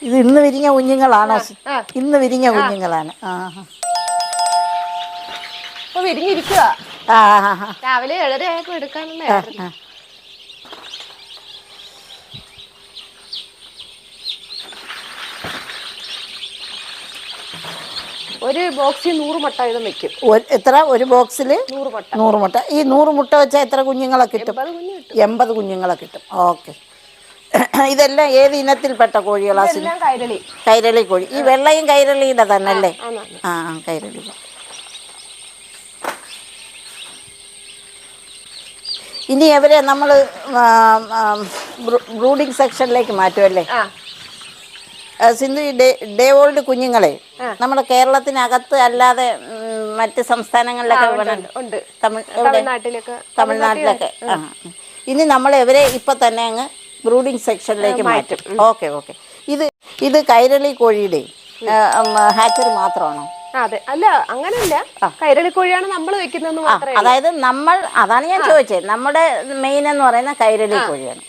ഇത് ഇന്ന് വിരിഞ്ഞ കുഞ്ഞുങ്ങളാണോ? ഇന്ന് വിരിഞ്ഞ കുഞ്ഞുങ്ങളാണ്. വിരിഞ്ഞിരിക്കുക. രാവിലെ 7:30 ആയപ്പോ എടുക്കാനുള്ള. ഒരു ബോക്സിൽ 100 മുട്ട വീതം വെക്കും. എത്ര? ഒരു ബോക്സിൽ 100 മുട്ട. 100 മുട്ട. ഈ 100 മുട്ട വെച്ചാൽ എത്ര കുഞ്ഞുങ്ങളെ കിട്ടും? 80 കുഞ്ഞുങ്ങളെ കിട്ടും. ഓക്കെ. ഇതെല്ലാം ഏത് ഇനത്തിൽപ്പെട്ട കോഴികളാണ്? കൈരളി കോഴി. ഈ വെള്ളയും കൈരളിയുടെ തന്നെ അല്ലേ? കൈരളി. ഇനി അവരെ നമ്മൾ ബ്രൂഡിംഗ് സെക്ഷനിലേക്ക് മാറ്റുമല്ലേ? സിന്ധു, ഈ ഡേ ഓൾഡ് കുഞ്ഞുങ്ങളെ നമ്മുടെ കേരളത്തിനകത്ത് അല്ലാതെ മറ്റ് സംസ്ഥാനങ്ങളിലൊക്കെ ഉണ്ട്. തമിഴ്നാട്ടിലൊക്കെ. ഇനി നമ്മൾ ഇവരെ ഇപ്പൊ തന്നെ അങ്ങ് ബ്രൂഡിംഗ് സെക്ഷനിലേക്ക് മാറ്റും. ഓക്കെ. ഇത് കൈരളി കോഴിയുടെ ഹാച്ചറി മാത്രമാണോ? അതെ. അല്ല, അങ്ങനെയല്ല. കൈരളി കോഴിയാണ് നമ്മൾ വെക്കുന്നതെന്ന് മാത്രമേ. അതായത് അതാണ് ഞാൻ ചോദിച്ചത്. നമ്മുടെ മെയിൻ എന്ന് പറയുന്ന കൈരളി കോഴിയാണ്.